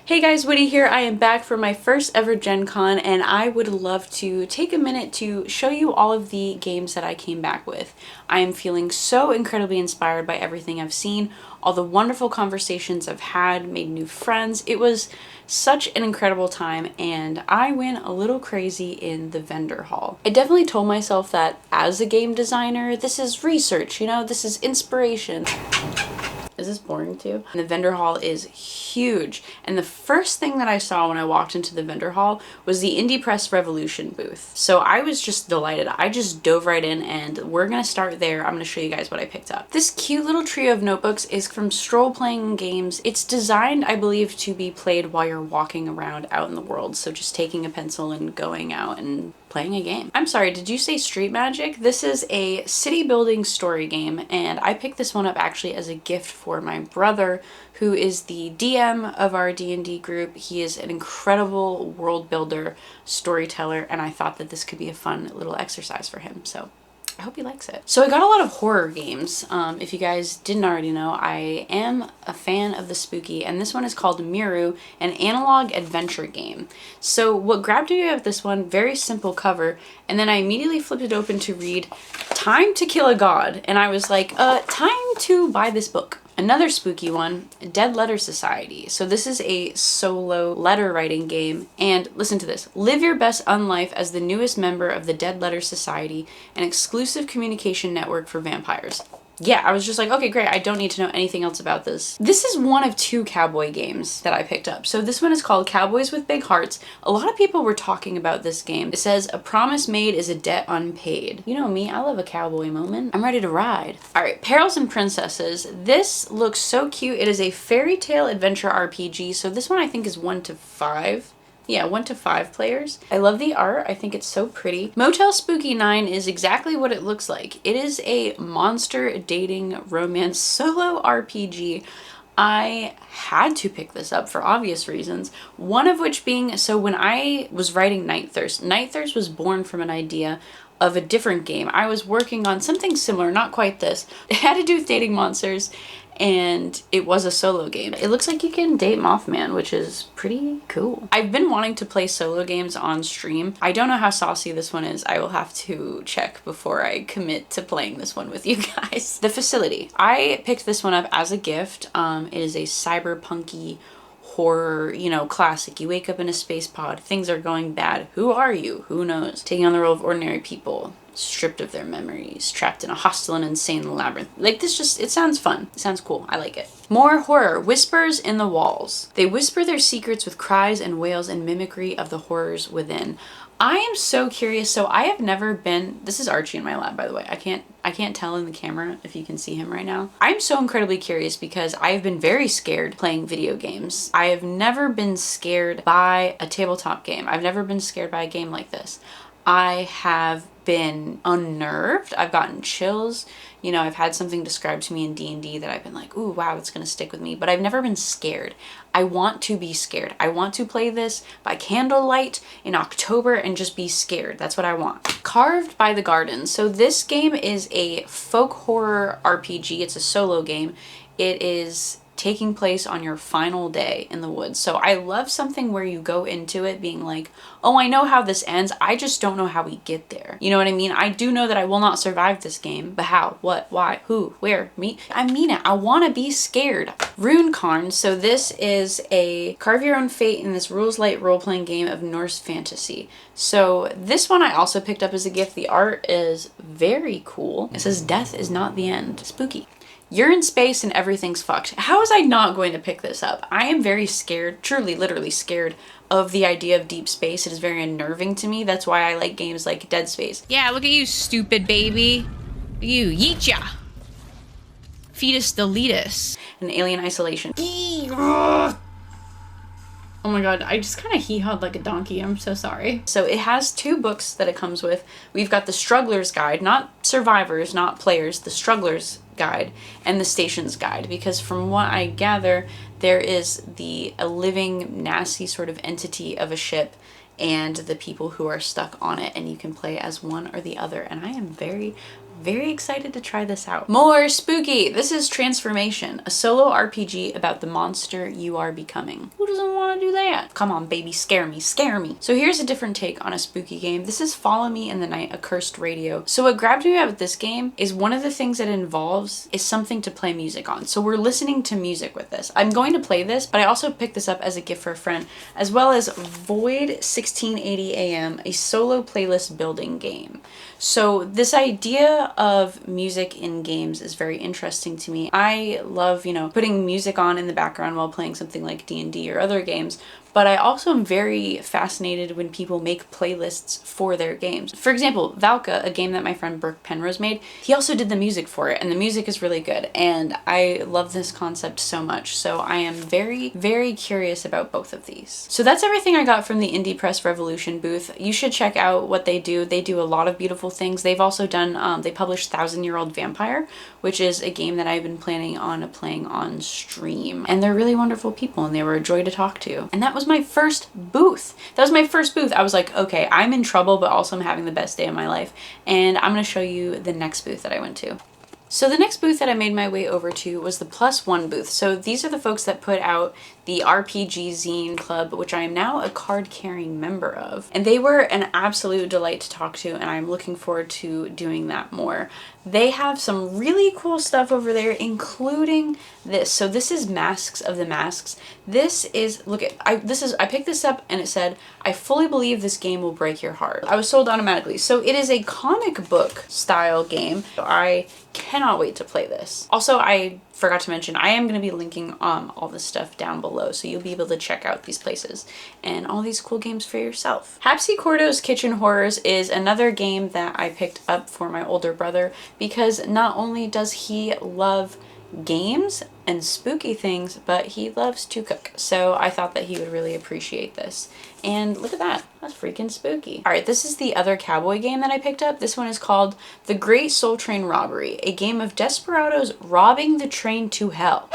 Hey guys, Woody here. I am back for my first ever Gen Con, and I would love to take a minute to show you all of the games that I came back with. I am feeling so incredibly inspired by everything I've seen, all the wonderful conversations I've had, made new friends. It was such an incredible time, and I went a little crazy in the vendor hall. I definitely told myself that as a game designer, this is research, this is inspiration. Is this boring too? And the vendor hall is huge. And the first thing that I saw when I walked into the vendor hall was the Indie Press Revolution booth. So I was just delighted. I just dove right in, and we're gonna start there. I'm gonna show you guys what I picked up. This cute little trio of notebooks is from Stroll Playing Games. It's designed, I believe, to be played while you're walking around out in the world. So just taking a pencil and going out and playing a game. I'm sorry, did you say Street Magic? This is a city building story game, and I picked this one up actually as a gift for my brother, who is the DM of our D&D group. He is an incredible world builder, storyteller, and I thought that this could be a fun little exercise for him. So I hope he likes it. So I got a lot of horror games. If you guys didn't already know, I am a fan of the spooky, and this one is called Miru, an analog adventure game. So what grabbed me about this one, very simple cover, and then I immediately flipped it open to read Time to Kill a God, and I was like, time to buy this book. Another spooky one, Dead Letter Society. So this is a solo letter writing game, and listen to this. Live your best unlife as the newest member of the Dead Letter Society, an exclusive communication network for vampires. Yeah, I was just like, okay, great. I don't need to know anything else about this. This is one of two cowboy games that I picked up. So this one is called Cowboys with Big Hearts. A lot of people were talking about this game. It says, a promise made is a debt unpaid. You know me, I love a cowboy moment. I'm ready to ride. All right, Perils and Princesses. This looks so cute. It is a fairy tale adventure RPG. So this one I think is 1 to 5. Yeah, 1 to 5 players. I love the art. I think it's so pretty. Motel Spooky 9 is exactly what it looks like. It is a monster dating romance solo RPG. I had to pick this up for obvious reasons. One of which being, so when I was writing Night Thirst was born from an idea of a different game. I was working on something similar, not quite this. It had to do with dating monsters, and it was a solo game. It looks like you can date Mothman, which is pretty cool. I've been wanting to play solo games on stream. I don't know how saucy this one is. I will have to check before I commit to playing this one with you guys. The Facility. I picked this one up as a gift. It is a cyberpunky horror, classic. You wake up in a space pod, things are going bad. Who are you? Who knows? Taking on the role of ordinary people, stripped of their memories, trapped in a hostile and insane labyrinth. Like this it sounds fun. It sounds cool. I like it. More horror. Whispers in the Walls. They whisper their secrets with cries and wails and mimicry of the horrors within. I am so curious. So I have never been, this is Archie in my lab, by the way. I can't tell in the camera if you can see him right now. I'm so incredibly curious because I've been very scared playing video games. I have never been scared by a tabletop game. I've never been scared by a game like this. I have been unnerved. I've gotten chills. I've had something described to me in D&D that I've been like, ooh, wow, it's gonna stick with me. But I've never been scared. I want to be scared. I want to play this by candlelight in October and just be scared. That's what I want. Carved by the Garden. So this game is a folk horror RPG. It's a solo game. It is taking place on your final day in the woods. So I love something where you go into it being like, oh, I know how this ends. I just don't know how we get there. You know what I mean? I do know that I will not survive this game, but how, what, why, who, where, me? I mean it. I want to be scared. RuneCon. So this is a carve your own fate in this rules light role-playing game of Norse fantasy. So this one I also picked up as a gift. The art is very cool. It says death is not the end. Spooky. You're in space and everything's fucked. How was I not going to pick this up? I am very scared, truly, literally scared of the idea of deep space. It is very unnerving to me. That's why I like games like Dead Space. Yeah, look at you, stupid baby. You, yeet ya. Fetus deletus. And Alien Isolation. Oh my god, I just kind of hee-hawed like a donkey. I'm so sorry. So it has 2 books that it comes with. We've got the Struggler's Guide, not survivors, not players, the Struggler's Guide, and the Station's Guide, because from what I gather, there is a living, nasty sort of entity of a ship and the people who are stuck on it, and you can play as one or the other. And I am very, very excited to try this out. More spooky! This is Transformation, a solo RPG about the monster you are becoming. Who doesn't want to do that? Come on, baby, scare me, scare me. So here's a different take on a spooky game. This is Follow Me in the Night, a Cursed Radio. So what grabbed me about this game is one of the things it involves is something to play music on. So we're listening to music with this. I'm going to play this, but I also picked this up as a gift for a friend, as well as Void 1680 AM, a solo playlist building game. So this idea of music in games is very interesting to me. I love, putting music on in the background while playing something like D&D or other games, but I also am very fascinated when people make playlists for their games. For example, Valka, a game that my friend Burke Penrose made, he also did the music for it, and the music is really good, and I love this concept so much, so I am very, very curious about both of these. So that's everything I got from the Indie Press Revolution booth. You should check out what they do. They do a lot of beautiful things. They've also done, they published 1,000-Year-Old Vampire, which is a game that I've been planning on playing on stream, and they're really wonderful people, and they were a joy to talk to. And that was my first booth. That was my first booth. I was like, okay, I'm in trouble, but also I'm having the best day of my life. And I'm going to show you the next booth that I went to. So the next booth that I made my way over to was the Plus One booth. So these are the folks that put out the RPG Zine Club, which I am now a card-carrying member of. And they were an absolute delight to talk to, and I'm looking forward to doing that more. They have some really cool stuff over there, including this. So this is Masks of the Masks. This is, I picked this up and it said, I fully believe this game will break your heart. I was sold automatically. So it is a comic book style game. I cannot wait to play this. Also, I forgot to mention, I am going to be linking all this stuff down below, so you'll be able to check out these places and all these cool games for yourself. Hapsy Cordo's Kitchen Horrors is another game that I picked up for my older brother because not only does he love games and spooky things, but he loves to cook. So I thought that he would really appreciate this. And look at that, that's freaking spooky. All right, this is the other cowboy game that I picked up. This one is called The Great Soul Train Robbery, a game of desperados robbing the train to hell.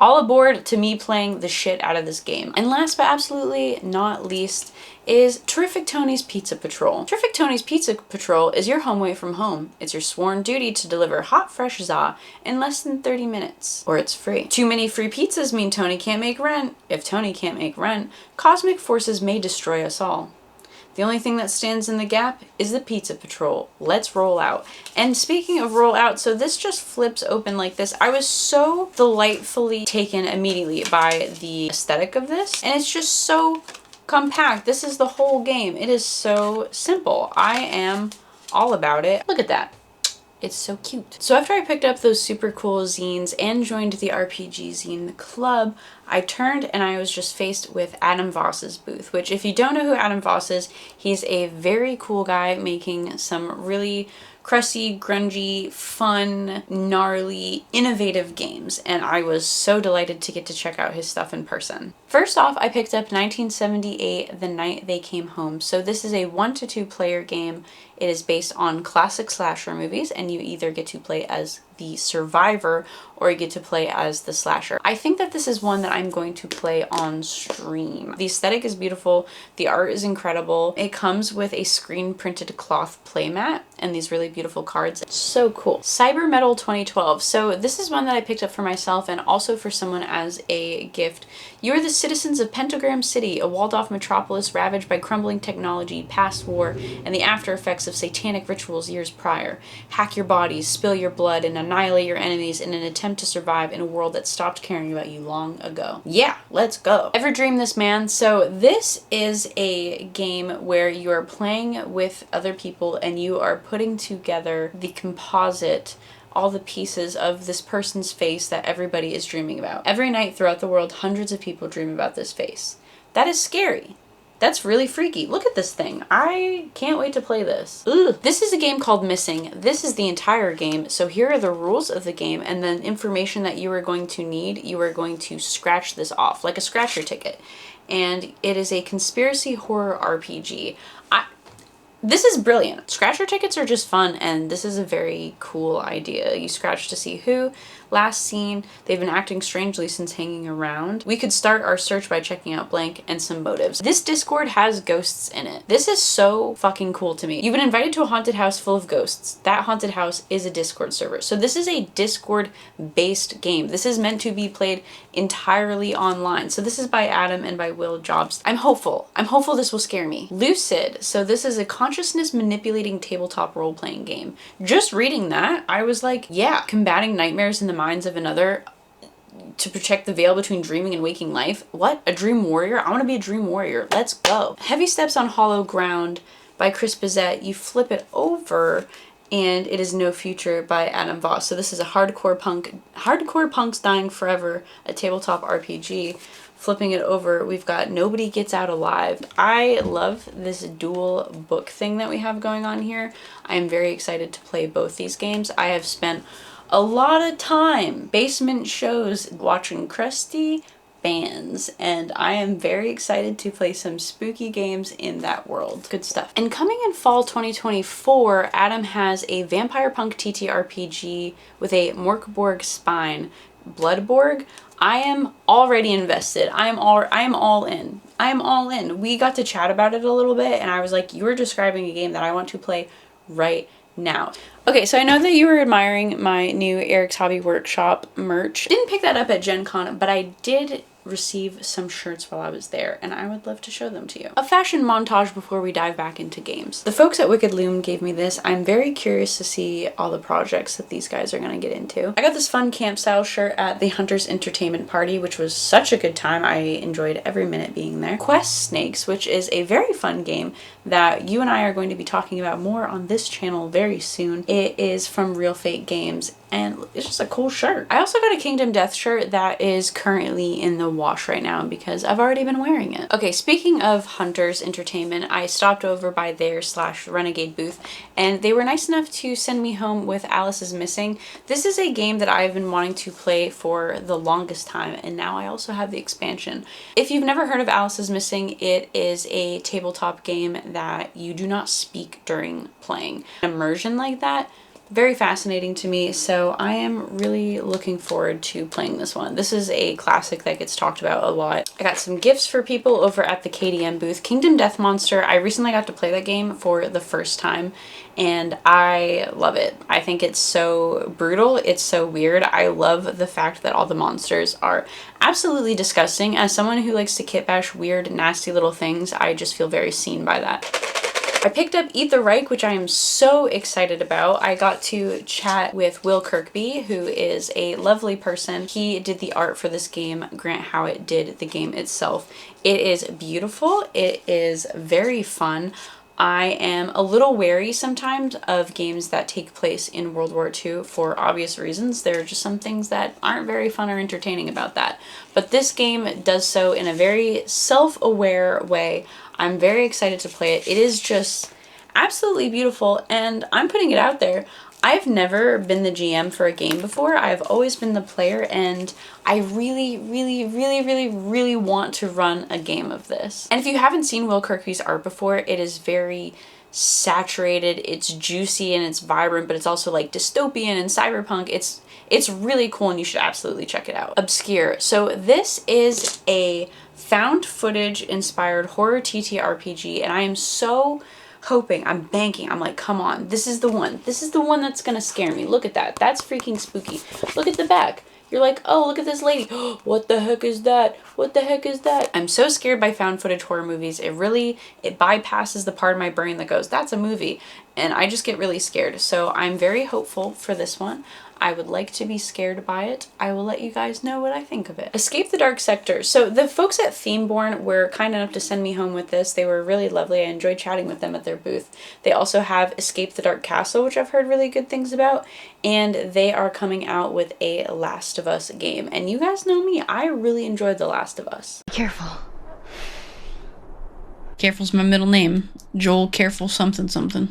All aboard to me playing the shit out of this game. And last but absolutely not least is Terrific Tony's Pizza Patrol. Terrific Tony's Pizza Patrol is your home away from home. It's your sworn duty to deliver hot, fresh za in less than 30 minutes, or it's free. Too many free pizzas mean Tony can't make rent. If Tony can't make rent, cosmic forces may destroy us all. The only thing that stands in the gap is the Pizza Patrol. Let's roll out. And speaking of roll out, so this just flips open like this. I was so delightfully taken immediately by the aesthetic of this, and it's just so compact. This is the whole game. It is so simple. I am all about it. Look at that. It's so cute. So after I picked up those super cool zines and joined the RPG Zine Club, I turned and I was just faced with Adam Voss's booth, which if you don't know who Adam Voss is, he's a very cool guy making some really crusty, grungy, fun, gnarly, innovative games, and I was so delighted to get to check out his stuff in person. First off, I picked up 1978, The Night They Came Home. So this is a 1 to 2 player game. It is based on classic slasher movies, and you either get to play as the survivor or you get to play as the slasher. I think that this is one that I'm going to play on stream. The aesthetic is beautiful. The art is incredible. It comes with a screen printed cloth playmat and these really beautiful cards. It's so cool. Cyber Metal 2012. So this is one that I picked up for myself and also for someone as a gift. You are the citizens of Pentagram City, a walled-off metropolis ravaged by crumbling technology, past war, and the after effects of satanic rituals years prior. Hack your bodies, spill your blood, and annihilate your enemies in an attempt to survive in a world that stopped caring about you long ago. Yeah, let's go. Ever dream this, man? So this is a game where you are playing with other people and you are putting together the composite, all the pieces of this person's face that everybody is dreaming about. Every night throughout the world, hundreds of people dream about this face. That is scary. That's really freaky. Look at this thing. I can't wait to play this. Ugh. This is a game called Missing. This is the entire game. So here are the rules of the game and then information that you are going to need. You are going to scratch this off like a scratcher ticket. And it is a conspiracy horror RPG. This is brilliant. Scratcher tickets are just fun, and this is a very cool idea. You scratch to see who, Last seen, they've been acting strangely since hanging around. We could start our search by checking out blank and some motives. This Discord has ghosts in it. This is so fucking cool to me. You've been invited to a haunted house full of ghosts. That haunted house is a Discord server. So this is a Discord-based game. This is meant to be played entirely online. So this is by Adam and by Will Jobs. I'm hopeful. I'm hopeful this will scare me. Lucid. So this is a consciousness manipulating tabletop role-playing game. Just reading that, I was like, yeah, combating nightmares in the minds of another to protect the veil between dreaming and waking life. What? A dream warrior? I want to be a dream warrior. Let's go. Heavy Steps on Hollow Ground by Chris Bizet. You flip it over and it is No Future by Adam Voss. So this is a hardcore punks dying forever, a tabletop RPG. Flipping it over, we've got Nobody Gets Out Alive. I love this dual book thing that we have going on here. I am very excited to play both these games. I have spent a lot of time basement shows watching crusty bands, and I am very excited to play some spooky games in that world. Good stuff. And coming in fall 2024, Adam has a Vampire Punk TTRPG with a Morkborg spine, Bloodborg. I am already invested. I am all in. I am all in. We got to chat about it a little bit, and I was like, you were describing a game that I want to play right now. Okay, so I know that you were admiring my new Eric's Hobby Workshop merch. Didn't pick that up at Gen Con, but I did receive some shirts while I was there, and I would love to show them to you. A fashion montage before we dive back into games. The folks at Wicked Loom gave me this. I'm very curious to see all the projects that these guys are going to get into. I got this fun camp style shirt at the Hunters Entertainment Party, which was such a good time. I enjoyed every minute being there. Quest Snakes, which is a very fun game that you and I are going to be talking about more on this channel very soon. It is from Real Fate Games, and it's just a cool shirt. I also got a Kingdom Death shirt that is currently in the wash right now because I've already been wearing it. Okay, speaking of Hunters Entertainment, I stopped over by their /Renegade booth, and they were nice enough to send me home with Alice is Missing. This is a game that I've been wanting to play for the longest time, and now I also have the expansion. If you've never heard of Alice is Missing, it is a tabletop game that you do not speak during playing. Immersion like that, very fascinating to me, so I am really looking forward to playing this one. This is a classic that gets talked about a lot. I got some gifts for people over at the KDM booth. Kingdom Death Monster, I recently got to play that game for the first time, and I love it. I think it's so brutal, it's so weird. I love the fact that all the monsters are absolutely disgusting. As someone who likes to kitbash weird, nasty little things, I just feel very seen by that. I picked up Eat the Reich, which I am so excited about. I got to chat with Will Kirkby, who is a lovely person. He did the art for this game. Grant Howitt did the game itself. It is beautiful. It is very fun. I am a little wary sometimes of games that take place in World War II for obvious reasons. There are just some things that aren't very fun or entertaining about that. But this game does so in a very self-aware way. I'm very excited to play it. It is just absolutely beautiful, and I'm putting it out there. I've never been the GM for a game before. I've always been the player, and I really want to run a game of this. And if you haven't seen Will Kirkby's art before, it is very saturated, it's juicy, and it's vibrant, but it's also like dystopian and cyberpunk. It's really cool, and you should absolutely check it out. Obscure. So this is a found footage inspired horror TTRPG, and I am so hoping, I'm banking, I'm like, come on, this is the one. This is the one that's gonna scare me. Look at that. That's freaking spooky. Look at the back. You're like, oh, look at this lady. What the heck is that? What the heck is that? I'm so scared by found footage horror movies. It bypasses the part of my brain that goes, that's a movie. And I just get really scared. So I'm very hopeful for this one. I would like to be scared by it. I will let you guys know what I think of it. Escape the Dark Sector. So the folks at Themeborn were kind enough to send me home with this. They were really lovely. I enjoyed chatting with them at their booth. They also have Escape the Dark Castle, which I've heard really good things about. And they are coming out with a Last of Us game. And you guys know me, I really enjoyed The Last of Us. Careful. Careful's my middle name. Joel Careful something something.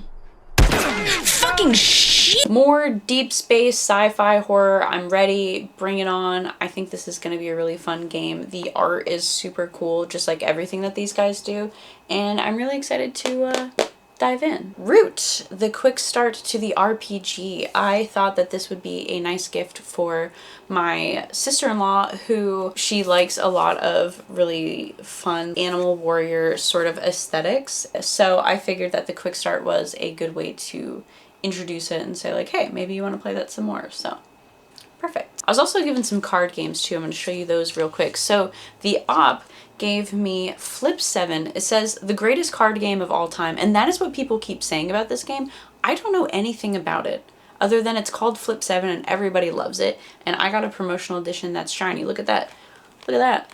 Fucking shit! More deep space sci-fi horror. I'm ready. Bring it on. I think this is going to be a really fun game. The art is super cool, just like everything that these guys do. And I'm really excited to dive in. Root, the quick start to the RPG. I thought that this would be a nice gift for my sister-in-law, who she likes a lot of really fun animal warrior sort of aesthetics. So I figured that the quick start was a good way to introduce it and say like, hey, maybe you want to play that some more. So perfect. I was also given some card games too. I'm going to show you those real quick. So the op gave me Flip 7. It says the greatest card game of all time, and that is what people keep saying about this game. I don't know anything about it other than it's called Flip 7 and everybody loves it, and I got a promotional edition that's shiny. Look at that. Look at that.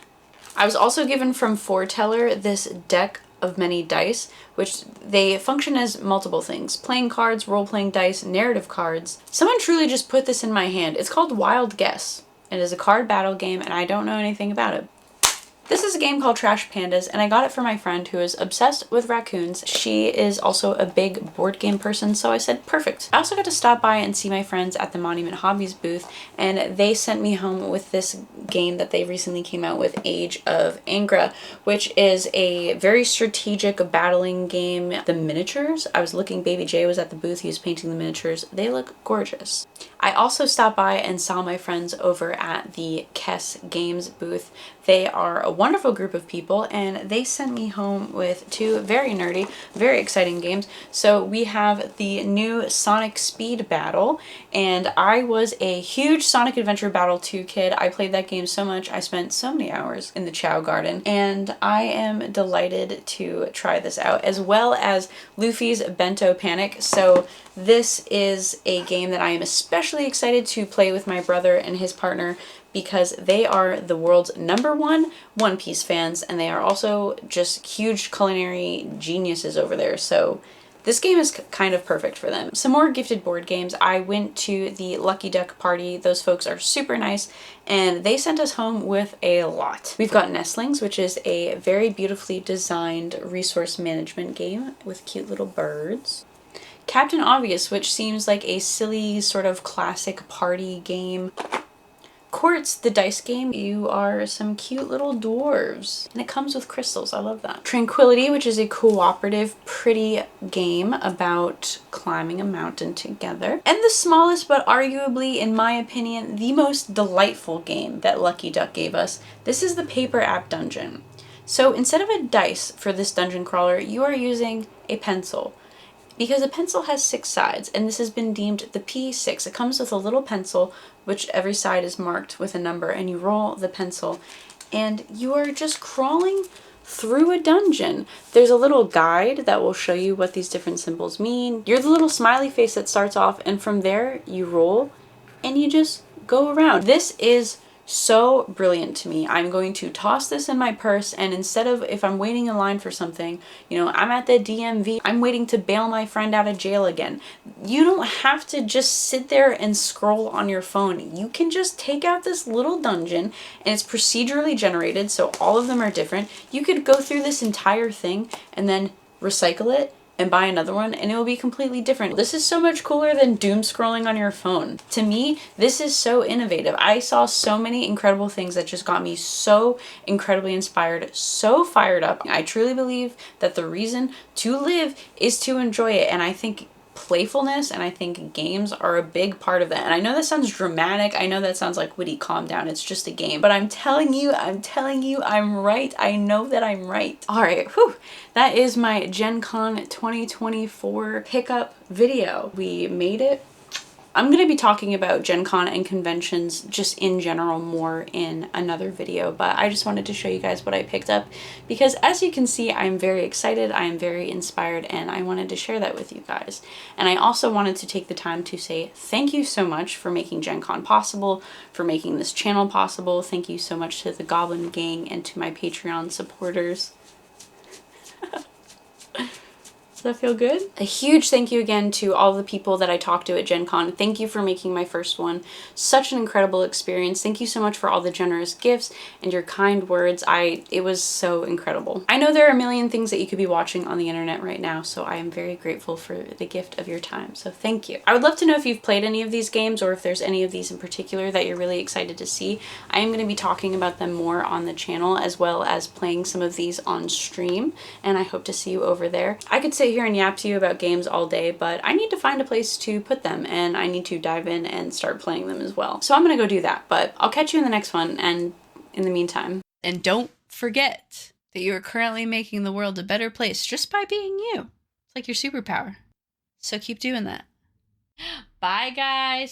I was also given from Foreteller this deck of many dice, which they function as multiple things: playing cards, role-playing dice, narrative cards. Someone truly just put this in my hand. It's called Wild Guess. It is a card battle game, and I don't know anything about it. This is a game called Trash Pandas, and I got it for my friend who is obsessed with raccoons. She is also a big board game person, so I said, perfect. I also got to stop by and see my friends at the Monument Hobbies booth, and they sent me home with this game that they recently came out with, Age of Angra, which is a very strategic battling game. The miniatures, I was looking, Baby J was at the booth, he was painting the miniatures. They look gorgeous. I also stopped by and saw my friends over at the Kess Games booth. They are a wonderful group of people, and they sent me home with two very nerdy, very exciting games. So we have the new Sonic Speed Battle, and I was a huge Sonic Adventure Battle 2 kid. I played that game so much. I spent so many hours in the Chow Garden, and I am delighted to try this out, as well as Luffy's Bento Panic. So this is a game that I am especially excited to play with my brother and his partner, because they are the world's #1 One Piece fans, and they are also just huge culinary geniuses over there. So this game is kind of perfect for them. Some more gifted board games. I went to the Lucky Duck party. Those folks are super nice, and they sent us home with a lot. We've got Nestlings, which is a very beautifully designed resource management game with cute little birds. Captain Obvious, which seems like a silly sort of classic party game. Quartz, the dice game. You are some cute little dwarves, and it comes with crystals. I love that. Tranquility, which is a cooperative, pretty game about climbing a mountain together. And the smallest, but arguably, in my opinion, the most delightful game that Lucky Duck gave us. This is the Paper App Dungeon. So instead of a dice for this dungeon crawler, you are using a pencil, because a pencil has 6 sides, and this has been deemed the P6. It comes with a little pencil, which every side is marked with a number, and you roll the pencil, and you are just crawling through a dungeon. There's a little guide that will show you what these different symbols mean. You're the little smiley face that starts off, and from there you roll, and you just go around. This is so brilliant to me. I'm going to toss this in my purse, and instead of, if I'm waiting in line for something, you know, I'm at the DMV, I'm waiting to bail my friend out of jail again. You don't have to just sit there and scroll on your phone. You can just take out this little dungeon, and it's procedurally generated, so all of them are different. You could go through this entire thing and then recycle it and buy another one, and it will be completely different. This is so much cooler than doom scrolling on your phone. To me, this is so innovative. I saw so many incredible things that just got me so incredibly inspired, so fired up. I truly believe that the reason to live is to enjoy it, and I think playfulness and I think games are a big part of that. And I know that sounds dramatic. I know that sounds like, Woody, calm down. It's just a game. But I'm telling you, I'm right. I know that I'm right. All right, whew. That is my Gen Con 2024 pickup video. We made it. I'm going to be talking about Gen Con and conventions just in general more in another video, but I just wanted to show you guys what I picked up, because as you can see, I'm very excited, I am very inspired, and I wanted to share that with you guys. And I also wanted to take the time to say thank you so much for making Gen Con possible, for making this channel possible. Thank you so much to the Goblin Gang and to my Patreon supporters. Does that feel good? A huge thank you again to all the people that I talked to at Gen Con. Thank you for making my first one such an incredible experience. Thank you so much for all the generous gifts and your kind words. It was so incredible. I know there are a million things that you could be watching on the internet right now, so I am very grateful for the gift of your time. So thank you. I would love to know if you've played any of these games, or if there's any of these in particular that you're really excited to see. I am going to be talking about them more on the channel, as well as playing some of these on stream, and I hope to see you over there. I could sit here and yap to you about games all day, but I need to find a place to put them, and I need to dive in and start playing them as well. So I'm gonna go do that, but I'll catch you in the next one, and in the meantime. And don't forget that you are currently making the world a better place just by being you. It's like your superpower. So keep doing that. Bye, guys.